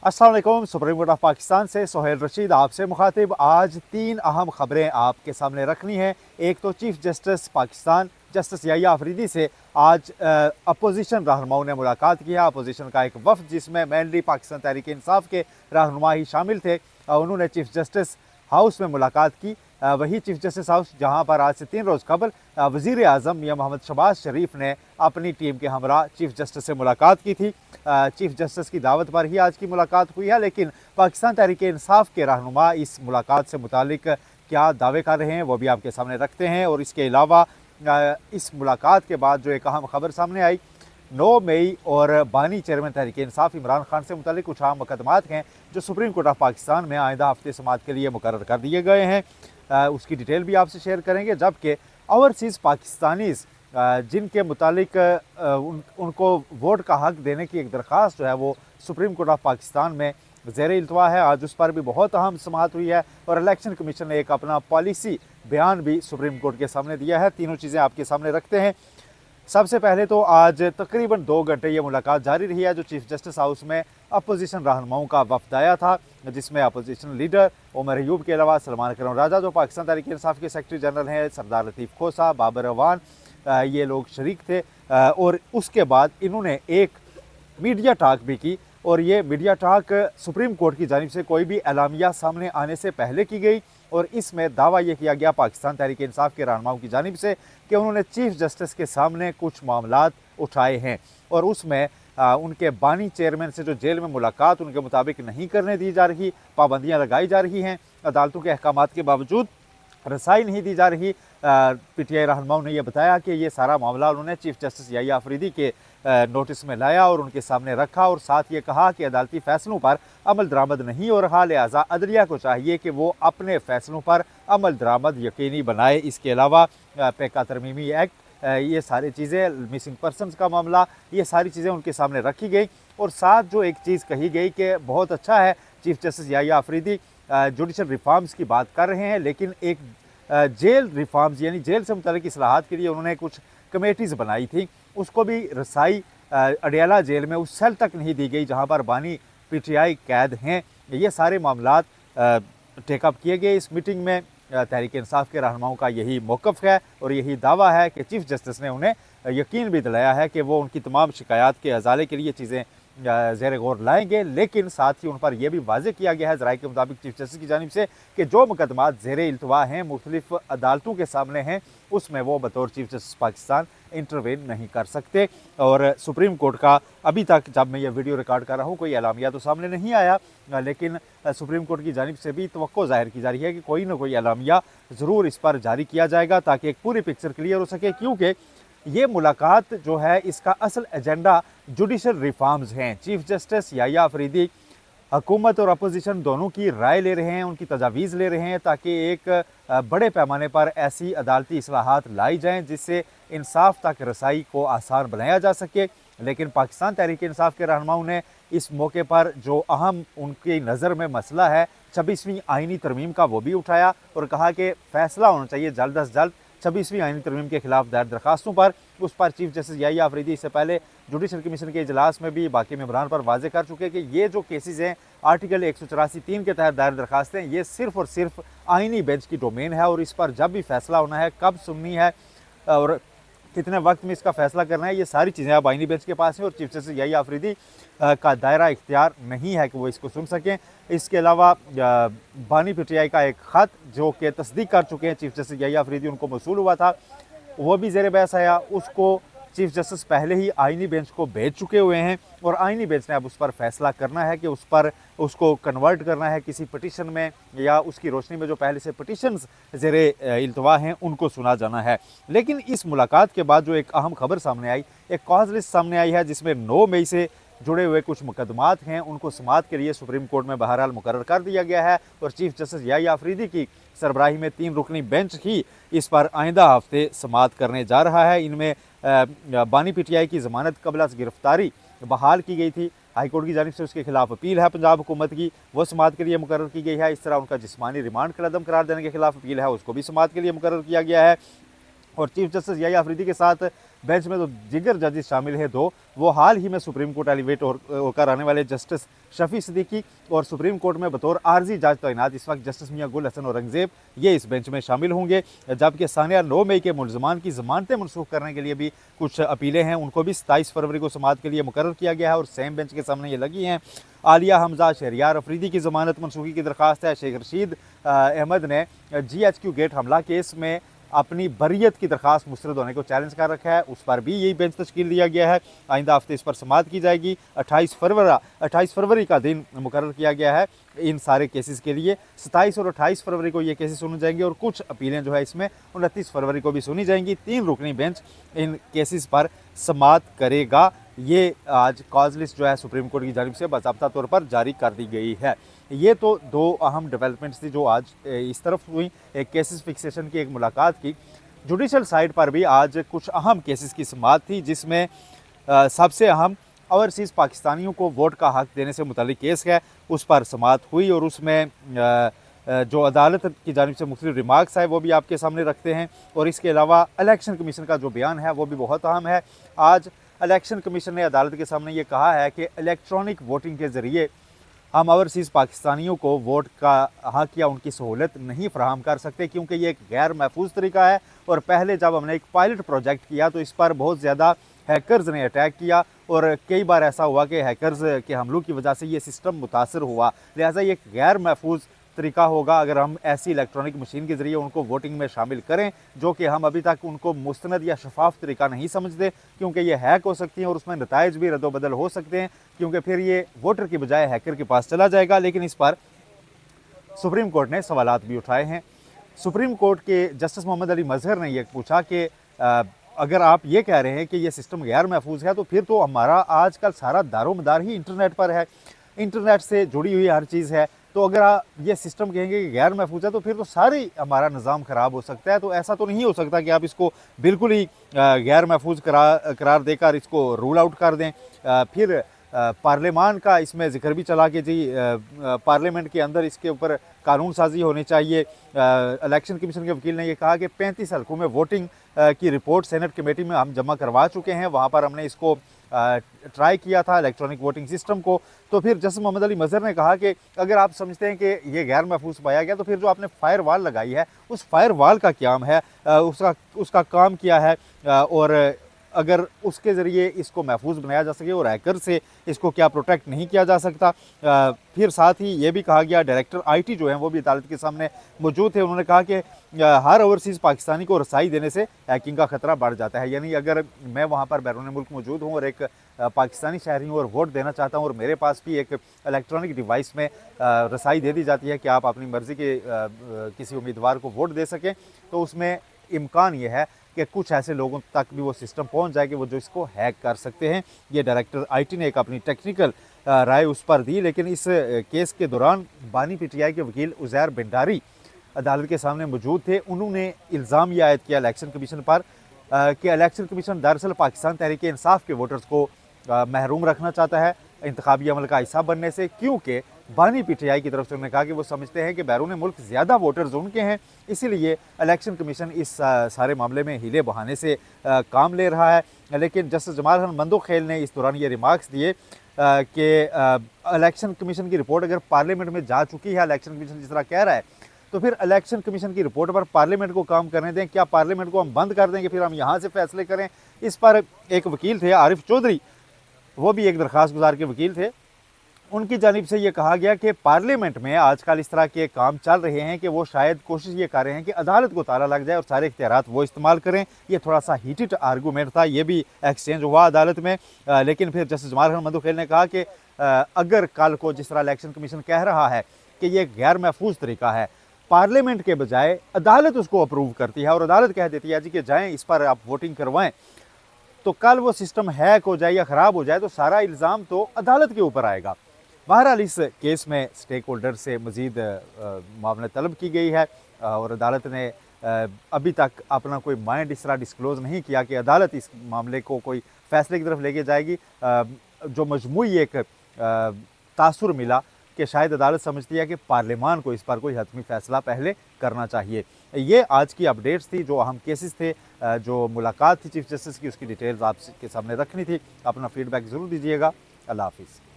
अस्सलाम वालेकुम। Supreme court of Pakistan से सोहेल रशीद आपसे मुखातिब। आज तीन अहम खबरें आपके सामने रखनी है। एक तो chief justice Pakistan justice Yahya Afridi से आज अपोजिशन रहनुमाओं ने मुलाकात की है। अपोजिशन का एक वफ्द जिसमें मेनली पाकिस्तान तहरीक इंसाफ के रहनुमा ही शामिल थे, उन्होंने चीफ जस्टिस हाउस में मुलाकात की। वही चीफ जस्टिस हाउस जहां पर आज से 3 रोज़ कबल वज़ीर आज़म मियां मोहम्मद शहबाज शरीफ ने अपनी टीम के हमरा चीफ जस्टिस से मुलाकात की थी। चीफ जस्टिस की दावत पर ही आज की मुलाकात हुई है, लेकिन पाकिस्तान तहरीक इंसाफ के रहनुमा इस मुलाकात से मुतालिक क्या दावे कर रहे हैं वो भी आपके सामने रखते हैं। और इसके अलावा इस मुलाकात के बाद जो एक अहम खबर सामने आई, 9 मई और बानी चेयरमैन तहरीक इंसाफ इमरान खान से मुतालिक कुछ अहम मुकदमात हैं जो सुप्रीम कोर्ट ऑफ पाकिस्तान में आइंदा हफ्ते समात के लिए मुकर्रर कर दिए गए हैं। उसकी डिटेल भी आपसे शेयर करेंगे। जबकि ओवरसीज़ पाकिस्तानीज़ जिनके मुतालिक उनको वोट का हक देने की एक दरख्वास्त जो है वो सुप्रीम कोर्ट ऑफ पाकिस्तान में ज़ेर इल्तवा है, आज उस पर भी बहुत अहम समाअत हुई है। और इलेक्शन कमीशन ने एक अपना पॉलिसी बयान भी सुप्रीम कोर्ट के सामने दिया है। तीनों चीज़ें आपके सामने रखते हैं। सबसे पहले तो आज तकरीबन 2 घंटे ये मुलाकात जारी रही है जो चीफ जस्टिस हाउस में अपोजिशन रहनुमाओं का वफ्द आया था, जिसमें अपोजिशन लीडर उमर अयूब के अलावा सलमान करम राजा जो पाकिस्तान तहरीक इंसाफ के सेक्रेटरी जनरल हैं, सरदार लतीफ़ खोसा, बाबर अवान, ये लोग शरीक थे। और उसके बाद इन्होंने एक मीडिया टॉक भी की, और ये मीडिया टॉक सुप्रीम कोर्ट की जानिब से कोई भी एलामिया सामने आने से पहले की गई। और इसमें दावा यह किया गया पाकिस्तान तहरीक इंसाफ के रहनुमाओं की जानिब से कि उन्होंने चीफ जस्टिस के सामने कुछ मामलात उठाए हैं, और उसमें उनके बानी चेयरमैन से जो जेल में मुलाकात उनके मुताबिक नहीं करने दी जा रही, पाबंदियाँ लगाई जा रही हैं, अदालतों के अहकामात के बावजूद रसाई नहीं दी जा रही। पीटीआई रहनुमाओं ने यह बताया कि ये सारा मामला उन्होंने चीफ जस्टिस याहिया अफरीदी के नोटिस में लाया और उनके सामने रखा, और साथ ये कहा कि अदालती फैसलों पर अमल दरामद नहीं हो रहा, लिहाजा अदलिया को चाहिए कि वो अपने फैसलों पर अमल दरामद यकीनी बनाए। इसके अलावा पेका तरमीमी एक्ट, ये सारी चीज़ें, मिसिंग पर्सनस का मामला, ये सारी चीज़ें उनके सामने रखी गई। और साथ जो एक चीज़ कही गई कि बहुत अच्छा है chief justice Yahya Afridi judicial reforms की बात कर रहे हैं, लेकिन एक जेल रिफॉर्म्स यानी जेल से मुतालिक इस्लाहात के लिए उन्होंने कुछ कमेटीज़ बनाई थी, उसको भी रसाई अडियाला जेल में उस सेल तक नहीं दी गई जहां पर बानी पीटीआई कैद हैं। ये सारे मामलात टेकअप किए गए इस मीटिंग में। तहरीक इंसाफ के रहनुमाओं का यही मौक़िफ़ है और यही दावा है कि चीफ जस्टिस ने उन्हें यकीन भी दिलाया है कि वो उनकी तमाम शिकायत के अजाले के लिए चीज़ें ज़ेर गौर लाएंगे। लेकिन साथ ही उन पर यह भी वाज़े किया गया है ज़राए के मुताबिक चीफ जस्टिस की जानिब से कि जो मुकदमात ज़ेर इल्तवा हैं, मुख्तलिफ अदालतों के सामने हैं, उसमें वो बतौर चीफ जस्टिस पाकिस्तान इंटरवेन नहीं कर सकते। और सुप्रीम कोर्ट का अभी तक, जब मैं ये वीडियो रिकॉर्ड कर रहा हूँ, कोई एलामिया तो सामने नहीं आया, लेकिन सुप्रीम कोर्ट की जानिब से भी तवक्को ज़ाहिर की जा रही है कि कोई ना कोई एलामिया ज़रूर इस पर जारी किया जाएगा ताकि एक पूरी पिक्चर क्लियर हो सके। क्योंकि ये मुलाकात जो है इसका असल एजेंडा जुडिशल रिफॉर्म्स हैं। चीफ जस्टिस याहिया अफरीदी हुकूमत और अपोजिशन दोनों की राय ले रहे हैं, उनकी तजावीज़ ले रहे हैं ताकि एक बड़े पैमाने पर ऐसी अदालती इस्लाहात लाई जाएँ जिससे इंसाफ तक रसाई को आसान बनाया जा सके। लेकिन पाकिस्तान तहरीक इंसाफ के रहनुमाओं ने इस मौके पर जो अहम उनकी नज़र में मसला है 26वीं आइनी तरमीम का, वो भी उठाया और कहा कि फ़ैसला होना चाहिए जल्द अज जल्द 26वीं आइनी तरमीम के खिलाफ दायर दरखास्तों पर। उस पर चीफ जस्टिस याहिया अफरीदी इससे पहले जुडिशल कमीशन के इजलास में भी बाकी मेंबरान पर वाजे कर चुके कि ये जो केसेस हैं आर्टिकल 184(3) के तहत दायर दरखास्तें, ये सिर्फ और सिर्फ आइनी बेंच की डोमेन है और इस पर जब भी फैसला होना है, कब सुननी है और कितने वक्त में इसका फैसला करना है, ये सारी चीज़ें अब आइनी बेंच के पास हैं और चीफ जस्टिस याहिया अफरीदी का दायरा इख्तियार नहीं है कि वो इसको सुन सकें। इसके अलावा बानी पीटीआई का एक ख़त जो कि तस्दीक कर चुके हैं चीफ जस्टिस याहिया अफरीदी, उनको मौसूल हुआ था, वो भी ज़ेर बहस आया। उसको चीफ जस्टिस पहले ही आइनी बेंच को भेज चुके हुए हैं और आइनी बेंच ने अब उस पर फैसला करना है कि उस पर उसको कन्वर्ट करना है किसी पटिशन में, या उसकी रोशनी में जो पहले से पटिशन्स ज़ेर इल्तवा हैं उनको सुना जाना है। लेकिन इस मुलाकात के बाद जो एक अहम खबर सामने आई, एक कॉज लिस्ट सामने आई है जिसमें 9 मई से जुड़े हुए कुछ मुकदमात हैं, उनको समाअत के लिए सुप्रीम कोर्ट में बहरहाल मुकर्रर कर दिया गया है और चीफ जस्टिस याहिया अफरीदी की सरबराही में 3 रुकनी बेंच ही इस पर आइंदा हफ्ते समाअत करने जा रहा है। इनमें बानी पीटीआई की ज़मानत कबल गिरफ्तारी बहाल की गई थी, हाईकोर्ट की जानिब से उसके खिलाफ अपील है पंजाब हुकूमत की, वो समाअत के लिए मुकर्रर की गई है। इस तरह उनका जिस्मानी रिमांड का अदम करार देने के खिलाफ अपील है, उसको भी समाअत के लिए मुकर्रर किया गया है। और चीफ जस्टिस याहिया अफरीदी के साथ बेंच में तो जिगर जजेस शामिल हैं दो, वो हाल ही में सुप्रीम कोर्ट एलिवेट होकर आने वाले जस्टिस शफी सिद्दीकी और सुप्रीम कोर्ट में बतौर आर्जी जज तैनात इस वक्त जस्टिस मियां गुल हसन औरंगजेब ये इस बेंच में शामिल होंगे। जबकि सानिया 9 मई के मुलजमान की जमानतें मनसूख करने के लिए भी कुछ अपीलें हैं, उनको भी 27 फरवरी को समाअत के लिए मुकर्रर किया गया है और सेम बेंच के सामने ये लगी हैं। आलिया हमजा, शहरियार अफरीदी की जमानत मनसूखी की दरख्वास्त है। शेख रशीद अहमद ने GHQ गेट हमला केस में अपनी बरियत की दरख्वास्त मुस्तरद होने को चैलेंज कर रखा है, उस पर भी यही बेंच तश्कील दिया गया है। आइंदा हफ्ते इस पर समाअत की जाएगी। 28 फरवरी का दिन मुकर्रर किया गया है इन सारे केसेस के लिए। 27 और 28 फरवरी को ये केसेस सुने जाएंगे और कुछ अपीलें जो है इसमें 29 फरवरी को भी सुनी जाएंगी। 3 रुकनी बेंच इन केसेस पर समाअत करेगा। ये आज कॉज लिस्ट जो है सुप्रीम कोर्ट की जानिब से बाकायदा तौर पर जारी कर दी गई है। ये तो दो अहम डेवलपमेंट्स थी जो आज इस तरफ हुई, एक केसेस फिक्सेशन की, एक मुलाकात की। जुडिशल साइड पर भी आज कुछ अहम केसेस की समाअत थी, जिसमें सबसे अहम ओवरसीज़ पाकिस्तानियों को वोट का हक देने से मुतालिक केस है, उस पर समाअत हुई और उसमें जो अदालत की जानिब से मुख्तलिफ रिमार्क्स है वो भी आपके सामने रखते हैं। और इसके अलावा इलेक्शन कमीशन का जो बयान है वो भी बहुत अहम है। आज इलेक्शन कमीशन ने अदालत के सामने ये कहा है कि इलेक्ट्रॉनिक वोटिंग के ज़रिए हम ओवरसीज़ पाकिस्तानियों को वोट का हक या उनकी सहूलत नहीं फराहम कर सकते, क्योंकि ये एक गैर महफूज तरीका है। और पहले जब हमने एक पायलट प्रोजेक्ट किया तो इस पर बहुत ज़्यादा हैकर्स ने अटैक किया और कई बार ऐसा हुआ कि हैकर्स के हमलों की वजह से ये सिस्टम मुतासर हुआ। लिहाजा ये एक गैर महफूज तरीका होगा अगर हम ऐसी इलेक्ट्रॉनिक मशीन के ज़रिए उनको वोटिंग में शामिल करें, जो कि हम अभी तक उनको मुस्तनद या शफाफ तरीका नहीं समझते, क्योंकि ये हैक हो सकती हैं और उसमें नताइज भी रद्दोबदल हो सकते हैं, क्योंकि फिर ये वोटर की बजाय हैकर के पास चला जाएगा। लेकिन इस पर सुप्रीम कोर्ट ने सवालात भी उठाए हैं। सुप्रीम कोर्ट के जस्टिस मोहम्मद अली मजहर ने यह पूछा कि अगर आप ये कह रहे हैं कि ये सिस्टम गैर महफूज है तो फिर तो हमारा आजकल सारा दारोमदार ही इंटरनेट पर है, इंटरनेट से जुड़ी हुई हर चीज़ है। तो अगर आप ये सिस्टम कहेंगे कि गैर महफूज है तो फिर तो सारी हमारा निज़ाम ख़राब हो सकता है। तो ऐसा तो नहीं हो सकता कि आप इसको बिल्कुल ही गैर महफूज करार देकर इसको रूल आउट कर दें। फिर पार्लियामान का इसमें जिक्र भी चला कि जी पार्लियामेंट के अंदर इसके ऊपर कानून साजी होनी चाहिए। इलेक्शन कमीशन के वकील ने यह कहा कि 35 हल्कों में वोटिंग की रिपोर्ट सेनेट कमेटी में हम जमा करवा चुके हैं, वहाँ पर हमने इसको ट्राई किया था इलेक्ट्रॉनिक वोटिंग सिस्टम को। तो फिर जस्टिस मोहम्मद अली मजहर ने कहा कि अगर आप समझते हैं कि ये गैर महफूज पाया गया तो फिर जो आपने फायर वाल लगाई है उस फायर वाल का क्या है, उसका काम क्या है, और अगर उसके ज़रिए इसको महफूज बनाया जा सके और हैकर से इसको क्या प्रोटेक्ट नहीं किया जा सकता। फिर साथ ही ये भी कहा गया, डायरेक्टर IT जो हैं वो भी अदालत के सामने मौजूद थे, उन्होंने कहा कि हर ओवरसीज़ पाकिस्तानी को रसाई देने से हैकिंग का ख़तरा बढ़ जाता है। यानी अगर मैं वहाँ पर बैरून मुल्क मौजूद हूँ और एक पाकिस्तानी शहरी हूँ और वोट देना चाहता हूँ और मेरे पास भी एक इलेक्ट्रॉनिक डिवाइस में रसाई दे दी जाती है कि आप अपनी मर्ज़ी के किसी उम्मीदवार को वोट दे सकें, तो उसमें इम्कान ये है कि कुछ ऐसे लोगों तक भी वो सिस्टम पहुंच जाएगी वो जो इसको हैक कर सकते हैं। ये डायरेक्टर IT ने एक अपनी टेक्निकल राय उस पर दी। लेकिन इस केस के दौरान बानी PTI के वकील उज़ैर बिंडारी अदालत के सामने मौजूद थे। उन्होंने इल्ज़ाम यह आयद किया इलेक्शन कमीशन पर कि इलेक्शन कमीशन दरअसल पाकिस्तान तहरीक इंसाफ के वोटर्स को महरूम रखना चाहता है इंतखाबी अमल का हिस्सा बनने से, क्योंकि बानी PTI की तरफ से उन्होंने कहा कि वो समझते हैं कि बैरून मुल्क ज़्यादा वोटर्स उनके हैं, इसीलिए इलेक्शन कमीशन इस सारे मामले में हीले बहाने से काम ले रहा है। लेकिन जस्टिस जमाल खान मंदोखेल ने इस दौरान ये रिमार्क्स दिए कि इलेक्शन कमीशन की रिपोर्ट अगर पार्लियामेंट में जा चुकी है, इलेक्शन कमीशन जिस तरह कह रहा है, तो फिर इलेक्शन कमीशन की रिपोर्ट पर पार्लियामेंट को काम करने दें। क्या पार्लियामेंट को हम बंद कर देंगे फिर हम यहाँ से फैसले करें? इस पर एक वकील थे आरिफ चौधरी, वो भी एक दरख्वास्त गुजार के वकील थे, उनकी जानिब से ये कहा गया कि पार्लियामेंट में आजकल इस तरह के काम चल रहे हैं कि वो शायद कोशिश ये कर रहे हैं कि अदालत को ताला लग जाए और सारे इख्तियारात वो इस्तेमाल करें। ये थोड़ा सा हीटेड आर्गूमेंट था, ये भी एक्सचेंज हुआ अदालत में। लेकिन फिर जस्टिस जमाल खान मंदोखेल ने कहा कि अगर कल को जिस तरह इलेक्शन कमीशन कह रहा है कि ये गैर महफूज तरीका है, पार्लियामेंट के बजाय अदालत उसको अप्रूव करती है और अदालत कह देती है जी कि जाएँ इस पर आप वोटिंग करवाएँ, तो कल वो सिस्टम हैक हो जाए या ख़राब हो जाए तो सारा इल्ज़ाम तो अदालत के ऊपर आएगा। बहरहाल इस केस में स्टेक होल्डर से मज़ीद मामला तलब की गई है और अदालत ने अभी तक अपना कोई माइंड इस तरह डिस्क्लोज़ नहीं किया कि अदालत इस मामले को कोई फ़ैसले की तरफ लेके जाएगी। जो मजमूई एक तासुर मिला कि शायद अदालत समझती है कि पार्लियामान को इस पर कोई हतमी फ़ैसला पहले करना चाहिए। ये आज की अपडेट्स थी, जो अहम केसेस थे, जो मुलाकात थी चीफ जस्टिस की, उसकी डिटेल्स आपके सामने रखनी थी। अपना फीडबैक ज़रूर दीजिएगा। अल्लाह हाफिज़।